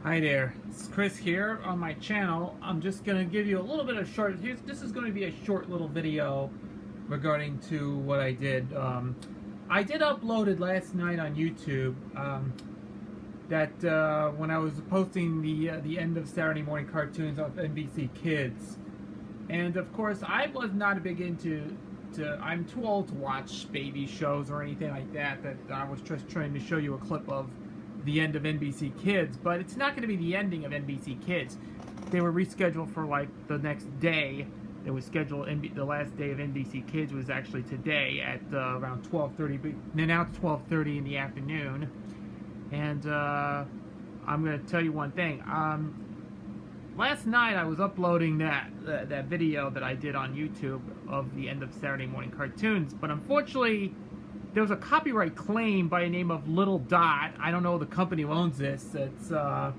Hi there, it's Chris here on my channel. I'm just going to give you a little bit of this is going to be a short little video regarding to what I did. I did upload it last night on YouTube, when I was posting the end of Saturday morning cartoons on NBC Kids. And of course I was not a big I'm too old to watch baby shows or anything like that I was just trying to show you a clip of the end of NBC Kids, but it's not going to be the ending of NBC Kids. They were rescheduled for like the next day. It was scheduled, the last day of NBC Kids was actually today at around 12:30. They're now 12:30 in the afternoon. And I'm going to tell you one thing. Last night I was uploading that video that I did on YouTube of the end of Saturday morning cartoons, but unfortunately there was a copyright claim by the name of Little Dot. I don't know the company who owns this. It's I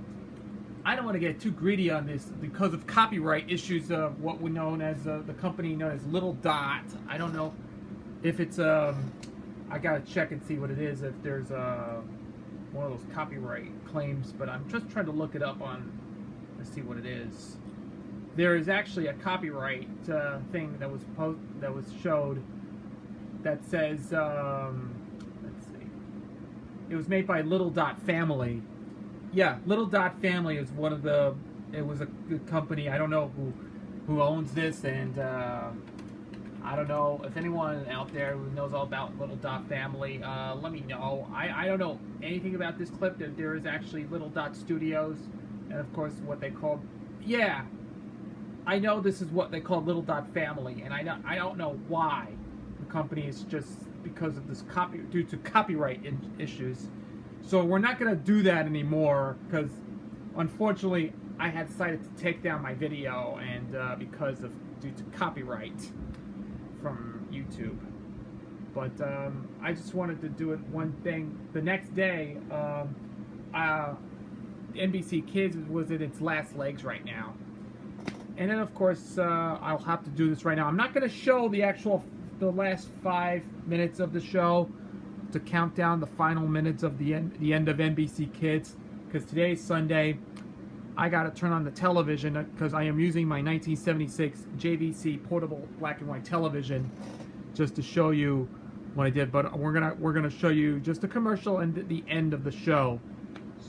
don't want to get too greedy on this because of copyright issues of what we know as the company known as Little Dot. I don't know if it's I gotta check and see what it is, if there's one of those copyright claims, but I'm just trying to look it up on to see what it is. There is actually a copyright thing that was showed that says, let's see, it was made by Little Dot Family. Yeah, Little Dot Family is one of the, it was a good company. I don't know who owns this, and I don't know if anyone out there who knows all about Little Dot Family, let me know. I don't know anything about this clip. There is actually Little Dot Studios, and of course what they called, yeah, I know this is what they call Little Dot Family, and I don't know why. Company is just because of this due to copyright issues. So we're not going to do that anymore because unfortunately I had decided to take down my video and due to copyright from YouTube. But I just wanted to do it one thing. The next day, NBC Kids was in its last legs right now. And then of course I'll have to do this right now. I'm not going to show the last 5 minutes of the show to count down the final minutes of the end of NBC Kids, because today's Sunday. I gotta turn on the television because I am using my 1976 JVC portable black and white television just to show you what I did. But we're gonna show you just a commercial and the end of the show.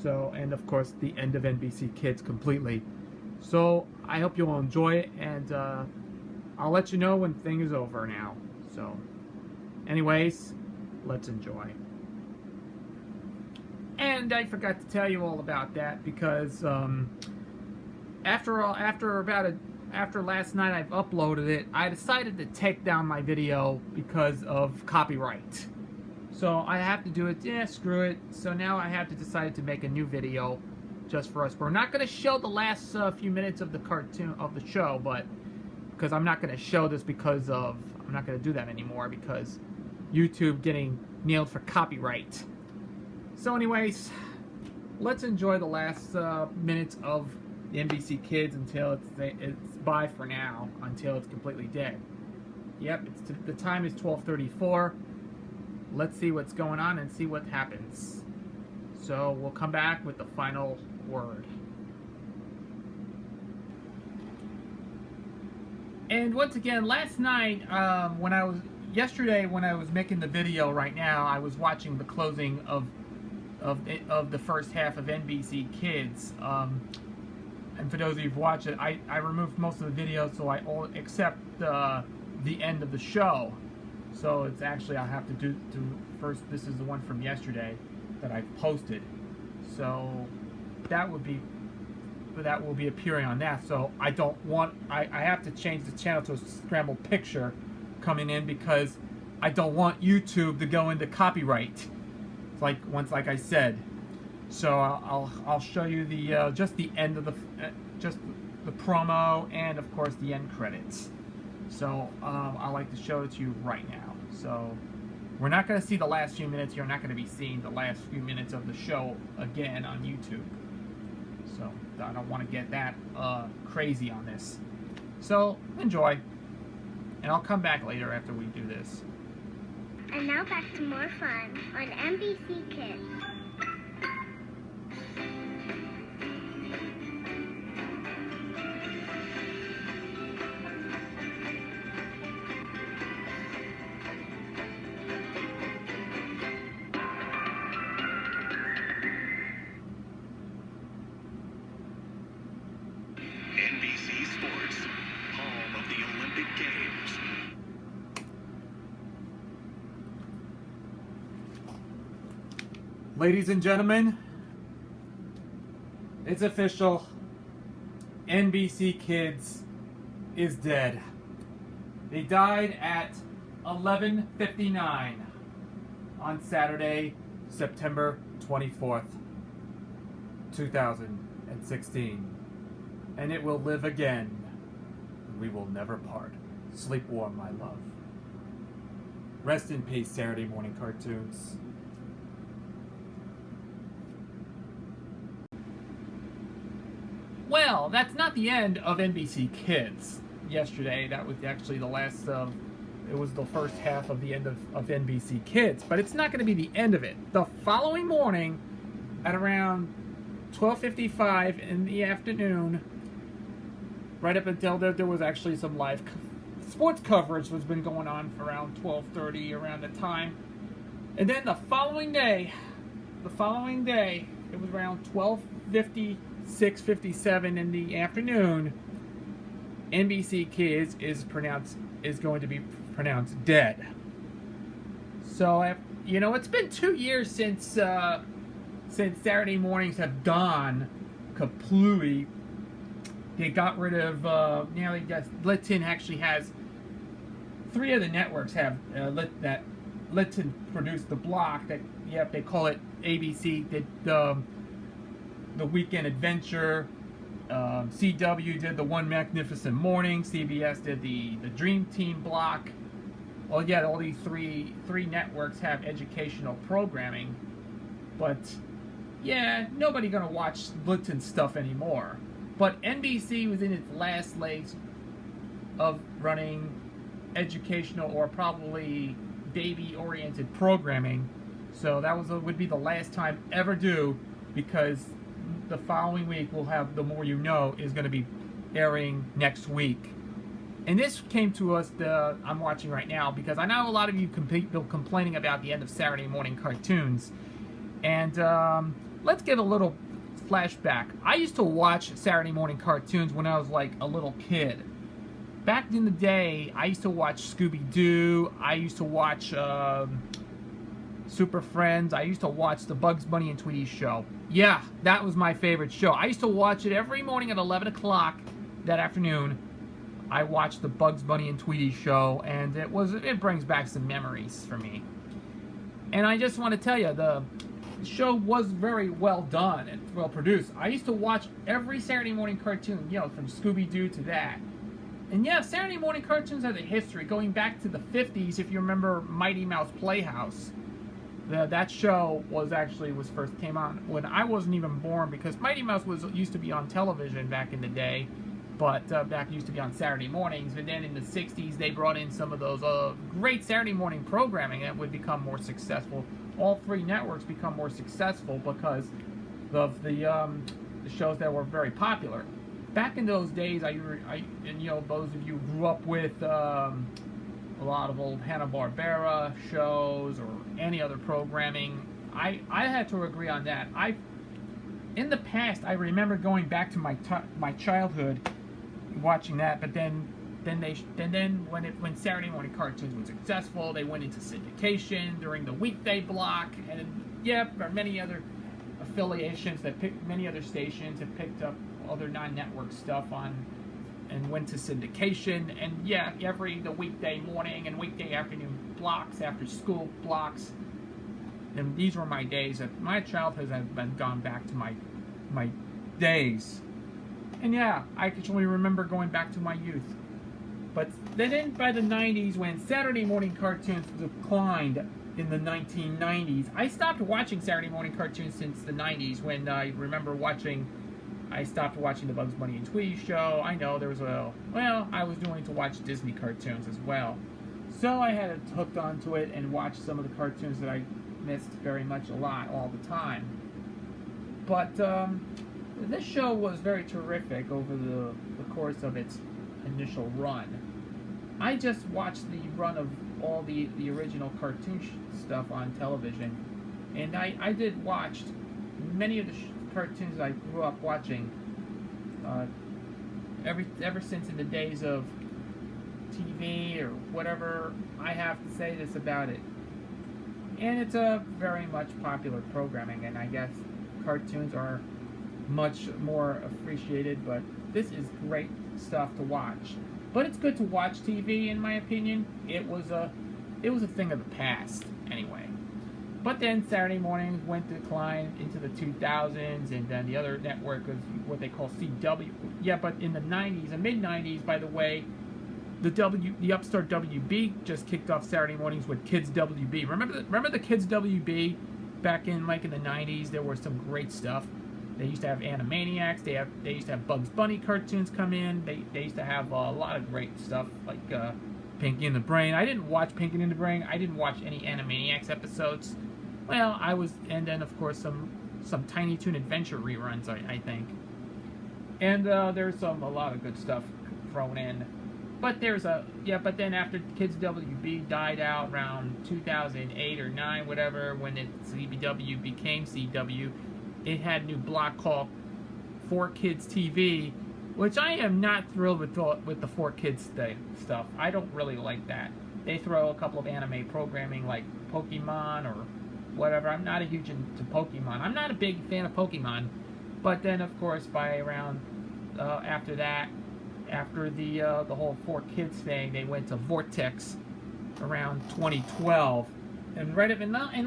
So, and of course the end of NBC Kids completely. So I hope you'll enjoy it, and I'll let you know when thing is over now. So, anyways, let's enjoy. And I forgot to tell you all about that because after last night I've uploaded it, I decided to take down my video because of copyright. So I have to do it. Yeah, screw it. So now I have to decide to make a new video just for us. We're not going to show the last few minutes of the cartoon of the show, but because I'm not going to show this because of, I'm not going to do that anymore because YouTube getting nailed for copyright. So anyways, let's enjoy the last minutes of the NBC Kids until it's bye for now, until it's completely dead. Yep, the time is 12:34. Let's see what's going on and see what happens. So we'll come back with the final word. And once again, last night, yesterday when I was making the video right now, I was watching the closing of the first half of NBC Kids. And for those of you who've watched it, I removed most of the video, so except the end of the show. So it's actually, I have to do first. This is the one from yesterday that I posted. So that will be appearing on that. So I have to change the channel to a scrambled picture coming in because I don't want YouTube to go into copyright. It's like I said. So I'll show you the just the end of just the promo and of course the end credits. So I like to show it to you right now. So we're not going to see the last few minutes. You're not going to be seeing the last few minutes of the show again on YouTube. So I don't want to get that crazy on this. So enjoy, and I'll come back later after we do this. And now back to more fun on NBC Kids. Ladies and gentlemen, it's official. NBC Kids is dead. They died at 11:59 on Saturday, September 24th, 2016. And it will live again. We will never part. Sleep warm, my love. Rest in peace, Saturday morning cartoons. Well, that's not the end of NBC Kids. Yesterday, that was actually the last it was the first half of the end of NBC Kids, but it's not going to be the end of it. The following morning, at around 12:55 in the afternoon, right up until there was actually some live sports coverage was been going on for around 12:30 around the time. And then the following day, it was around 12:56-57 in the afternoon, NBC Kids is going to be pronounced dead. So, you know, it's been 2 years since Saturday mornings have gone completely. They got rid of, Litton actually has, 3 of the networks have, Litton produced the block that, they call it ABC, the Weekend Adventure, CW did the One Magnificent Morning, CBS did the Dream Team block. Well, yeah, all these three networks have educational programming, but, yeah, nobody gonna watch Litton stuff anymore. But NBC was in its last legs of running educational or probably baby-oriented programming. So that would be the last time ever do, because the following week we'll have The More You Know is going to be airing next week. And this came to us, I'm watching right now, because I know a lot of you been complaining about the end of Saturday morning cartoons. And let's give a little flashback. I used to watch Saturday morning cartoons when I was like a little kid. Back in the day, I used to watch Scooby-Doo. I used to watch Super Friends. I used to watch the Bugs Bunny and Tweety show. Yeah, that was my favorite show. I used to watch it every morning at 11 o'clock that afternoon. I watched the Bugs Bunny and Tweety show, and it brings back some memories for me. And I just want to tell you, the show was very well done and well produced. I used to watch every Saturday morning cartoon, from Scooby-Doo to that. And yeah, Saturday morning cartoons has a history going back to the 50s. If you remember Mighty Mouse Playhouse, that show first came on when I wasn't even born, because Mighty Mouse used to be on television back in the day, but back used to be on Saturday mornings. And then in the 60s, they brought in some of those great Saturday morning programming that would become more successful. All 3 networks become more successful because of the shows that were very popular. Back in those days, those of you who grew up with a lot of old Hanna-Barbera shows or any other programming, I had to agree on that. In the past, I remember going back to my childhood, watching that. But then when Saturday morning cartoons was successful, they went into syndication during the weekday block, and there are many other affiliations many other stations have picked up other non-network stuff on and went to syndication. And the weekday morning and weekday afternoon blocks, after school blocks. And these were my days. My childhood has been gone back to my days. And I actually remember going back to my youth. But then by the 90s, when Saturday morning cartoons declined in the 1990s, I stopped watching Saturday morning cartoons since the 90s, when I remember I stopped watching the Bugs Bunny and Tweety show. I know there was I was doing to watch Disney cartoons as well. So I had hooked onto it and watched some of the cartoons that I missed very much all the time. But this show was very terrific over the course of its initial run. I just watched the run of all the original cartoon stuff on television, and I did watch many of the cartoons I grew up watching ever since in the days of TV or whatever. I have to say this about it. And it's a very much popular programming, and I guess cartoons are much more appreciated, but this is great stuff to watch. But it's good to watch TV, in my opinion. It was a thing of the past, anyway. But then Saturday mornings went to decline into the 2000s, and then the other network was what they call CW. Yeah, but in the 90s, the mid-90s, by the way, the upstart WB just kicked off Saturday mornings with Kids WB. Remember the Kids WB back in in the 90s? There was some great stuff. They used to have Animaniacs. They used to have Bugs Bunny cartoons come in. They used to have a lot of great stuff like Pinky and the Brain. I didn't watch Pinky and the Brain. I didn't watch any Animaniacs episodes. Well, and then of course some Tiny Toon Adventure reruns, I think. And there's a lot of good stuff thrown in. But but then after Kids WB died out around 2008 or 9, whatever, when CBW became CW, it had a new block called 4Kids TV, which I am not thrilled with the 4Kids stuff. I don't really like that. They throw a couple of anime programming like Pokemon or whatever. I'm not a huge into Pokemon. I'm not a big fan of Pokemon. But then, of course, by around after that, after the whole 4Kids thing, they went to Vortex around 2012, and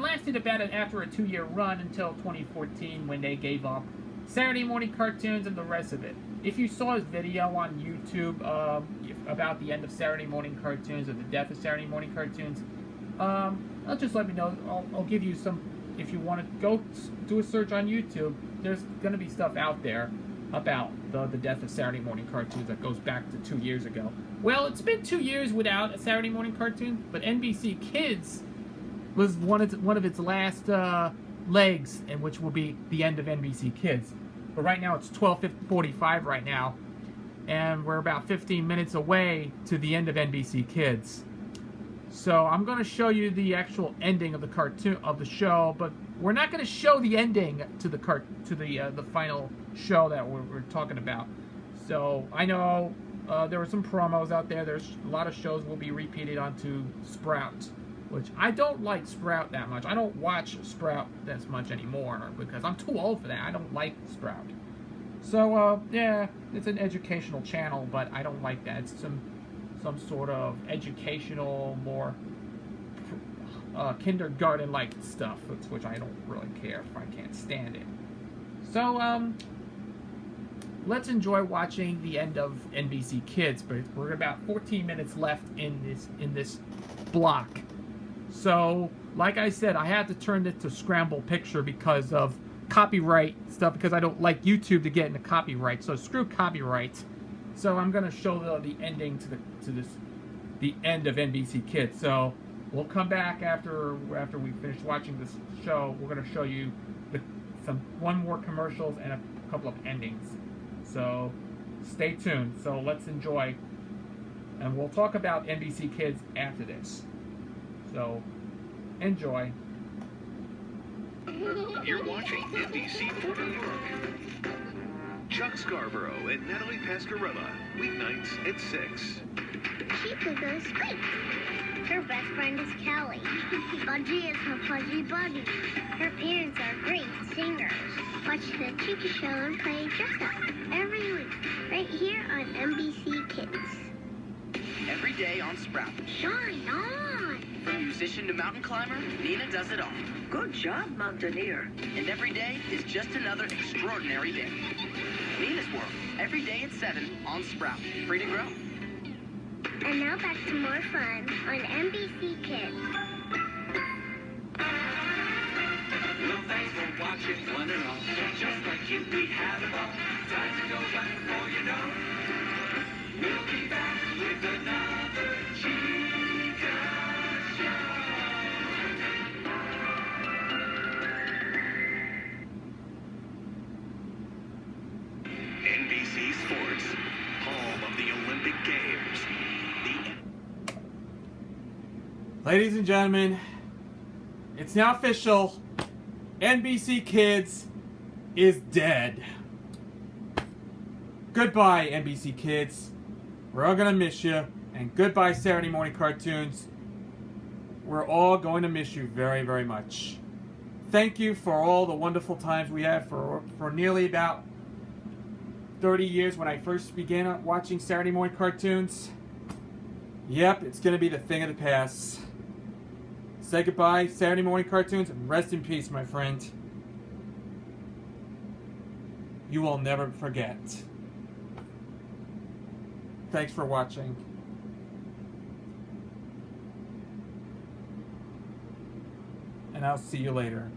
lasted about after a 2-year run until 2014 when they gave up Saturday morning cartoons and the rest of it. If you saw his video on YouTube about the end of Saturday morning cartoons or the death of Saturday morning cartoons, just let me know. I'll give you some. If you want to go do a search on YouTube, there's going to be stuff out there about the death of Saturday morning cartoons that goes back to 2 years ago. Well, it's been 2 years without a Saturday morning cartoon, but NBC Kids was one of its last legs, and which will be the end of NBC Kids. But right now it's 12:45 right now, and we're about 15 minutes away to the end of NBC Kids. So I'm going to show you the actual ending of the show, but we're not going to show the ending to the final show that we're talking about. So I know there were some promos out there. There's a lot of shows will be repeated onto Sprout, which I don't like Sprout that much. I don't watch Sprout that much anymore because I'm too old for that. I don't like Sprout. So yeah, it's an educational channel, but I don't like that. It's some sort of educational, more kindergarten-like stuff, which I don't really care if I can't stand it. So let's enjoy watching the end of NBC Kids. But we're about 14 minutes left in this block. So, like I said, I had to turn it to scramble picture because of copyright stuff, because I don't like YouTube to get into copyright. So screw copyright. So I'm gonna show the ending to the end of NBC Kids. So we'll come back after we finish watching this show. We're gonna show you one more commercials and a couple of endings. So stay tuned. So let's enjoy, and we'll talk about NBC Kids after this. So enjoy. You're watching NBC for New York. Chuck Scarborough and Natalie Pascarella, weeknights at 6. She could go straight. Her best friend is Kelly. Budgie is her fuzzy buddy. Her parents are great singers. Watch the TV show and play dress up every week, right here on NBC Kids. Every day on Sprout. Shine on! From musician to mountain climber, Nina does it all. Good job, Mountaineer. And every day is just another extraordinary day. Nina's World, every day at 7 on Sprout. Free to grow. And now back to more fun on NBC Kids. Well, thanks for watching, one and all. Just like you, we have it all. Time to go back before you know. We'll be back with another Chica Show. NBC Sports, home of the Olympic Games. Ladies and gentlemen, it's now official. NBC Kids is dead. Goodbye, NBC Kids. We're all gonna miss you. And goodbye, Saturday morning cartoons. we're all going to miss you very, very much. Thank you for all the wonderful times we had for nearly about 30 years when I first began watching Saturday morning cartoons. Yep, it's going to be the thing of the past. Say goodbye, Saturday morning cartoons, and rest in peace, my friend. You will never forget. Thanks for watching. And I'll see you later.